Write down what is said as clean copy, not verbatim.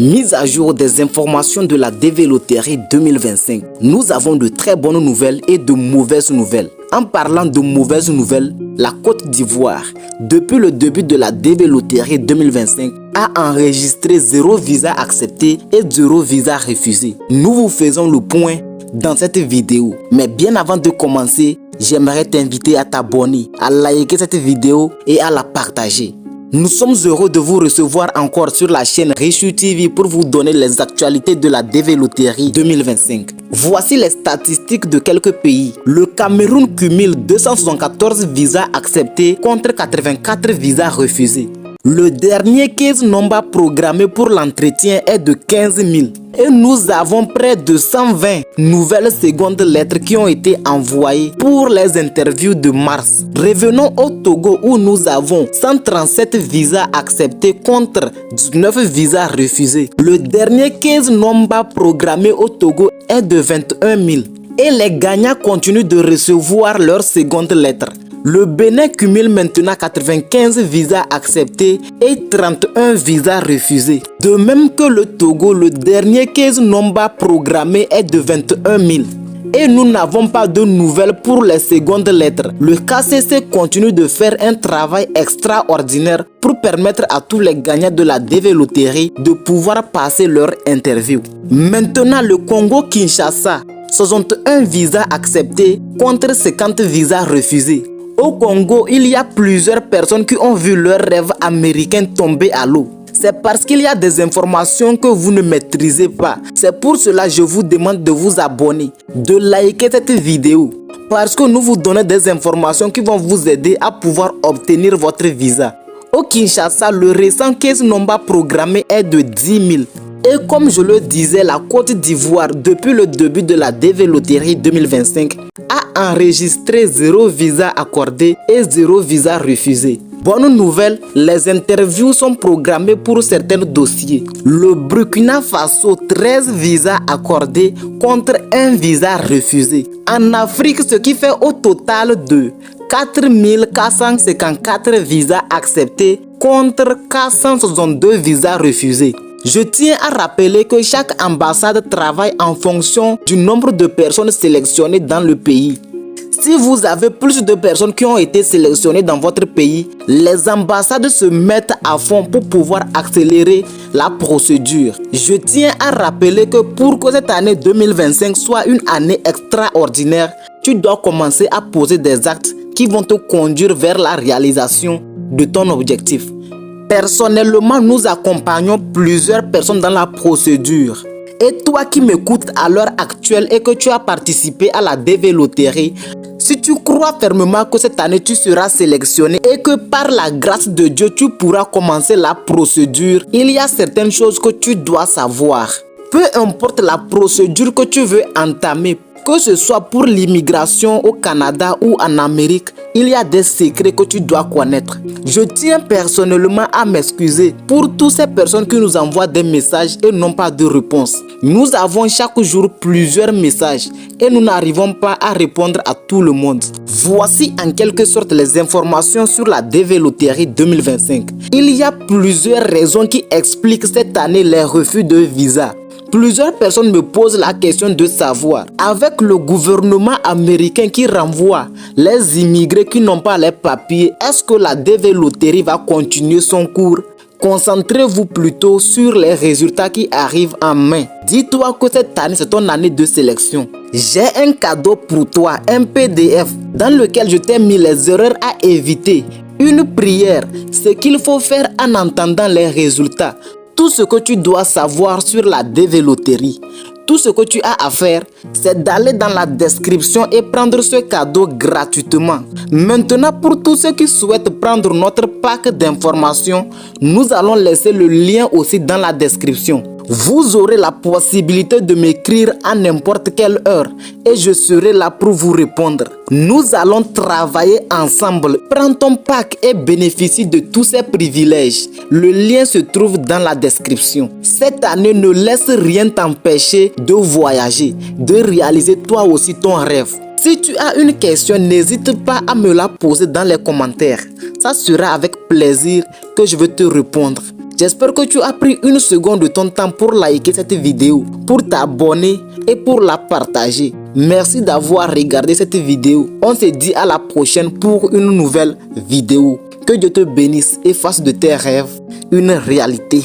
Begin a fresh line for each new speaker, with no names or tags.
Mise à jour des informations de la DV Loterie 2025. Nous avons de très bonnes nouvelles et de mauvaises nouvelles. En parlant de mauvaises nouvelles, la Côte d'Ivoire, depuis le début de la DV Loterie 2025, a enregistré 0 visa accepté et 0 visa refusé. Nous vous faisons le point dans cette vidéo. Mais bien avant de commencer, j'aimerais t'inviter à t'abonner, à liker cette vidéo et à la partager. Nous sommes heureux de vous recevoir encore sur la chaîne Riche TV pour vous donner les actualités de la DV Loterie 2025. Voici les statistiques de quelques pays. Le Cameroun cumule 274 visas acceptés contre 84 visas refusés. Le dernier case number programmé pour l'entretien est de 15 000. Et nous avons près de 120 nouvelles secondes lettres qui ont été envoyées pour les interviews de mars. Revenons au Togo où nous avons 137 visas acceptés contre 19 visas refusés. Le dernier case number programmé au Togo est de 21 000. Et les gagnants continuent de recevoir leurs secondes lettres. Le Bénin cumule maintenant 95 visas acceptés et 31 visas refusés. De même que le Togo, le dernier case number programmé est de 21 000. Et nous n'avons pas de nouvelles pour les secondes lettres. Le KCC continue de faire un travail extraordinaire pour permettre à tous les gagnants de la DV Loterie de pouvoir passer leur interview. Maintenant, le Congo-Kinshasa, 61 visas acceptés contre 50 visas refusés. Au Congo, il y a plusieurs personnes qui ont vu leurs rêves américains tomber à l'eau. C'est parce qu'il y a des informations que vous ne maîtrisez pas. C'est pour cela que je vous demande de vous abonner, de liker cette vidéo. Parce que nous vous donnons des informations qui vont vous aider à pouvoir obtenir votre visa. Au Kinshasa, le récent case number programmé est de 10 000. Et comme je le disais, la Côte d'Ivoire, depuis le début de la DV Loterie 2025, a enregistré 0 visa accordé et 0 visa refusé. Bonne nouvelle, les interviews sont programmées pour certains dossiers. Le Burkina Faso, 13 visas accordés contre 1 visa refusé. En Afrique, ce qui fait au total de 4 454 visas acceptés contre 462 visas refusés. Je tiens à rappeler que chaque ambassade travaille en fonction du nombre de personnes sélectionnées dans le pays. Si vous avez plus de personnes qui ont été sélectionnées dans votre pays, les ambassades se mettent à fond pour pouvoir accélérer la procédure. Je tiens à rappeler que pour que cette année 2025 soit une année extraordinaire, tu dois commencer à poser des actes qui vont te conduire vers la réalisation de ton objectif. Personnellement, nous accompagnons plusieurs personnes dans la procédure. Et toi qui m'écoutes à l'heure actuelle et que tu as participé à la DV Loterie, si tu crois fermement que cette année tu seras sélectionné et que par la grâce de Dieu tu pourras commencer la procédure, il y a certaines choses que tu dois savoir. Peu importe la procédure que tu veux entamer, que ce soit pour l'immigration au Canada ou en Amérique, il y a des secrets que tu dois connaître. Je tiens personnellement à m'excuser pour toutes ces personnes qui nous envoient des messages et n'ont pas de réponse. Nous avons chaque jour plusieurs messages et nous n'arrivons pas à répondre à tout le monde. Voici en quelque sorte les informations sur la DV Loterie 2025. Il y a plusieurs raisons qui expliquent cette année les refus de visa. Plusieurs personnes me posent la question de savoir, avec le gouvernement américain qui renvoie les immigrés qui n'ont pas les papiers, est-ce que la DV Loterie va continuer son cours? Concentrez-vous plutôt sur les résultats qui arrivent en main. Dis-toi que cette année, c'est ton année de sélection. J'ai un cadeau pour toi, un PDF, dans lequel je t'ai mis les erreurs à éviter. Une prière, ce qu'il faut faire en entendant les résultats. Tout ce que tu dois savoir sur la DV Loterie, tout ce que tu as à faire, c'est d'aller dans la description et prendre ce cadeau gratuitement. Maintenant, pour tous ceux qui souhaitent prendre notre pack d'informations, nous allons laisser le lien aussi dans la description. Vous aurez la possibilité de m'écrire à n'importe quelle heure et je serai là pour vous répondre. Nous allons travailler ensemble. Prends ton pack et bénéficie de tous ces privilèges. Le lien se trouve dans la description. Cette année, ne laisse rien t'empêcher de voyager, de réaliser toi aussi ton rêve. Si tu as une question, n'hésite pas à me la poser dans les commentaires. Ça sera avec plaisir que je vais te répondre. J'espère que tu as pris une seconde de ton temps pour liker cette vidéo, pour t'abonner et pour la partager. Merci d'avoir regardé cette vidéo. On se dit à la prochaine pour une nouvelle vidéo. Que Dieu te bénisse et fasse de tes rêves une réalité.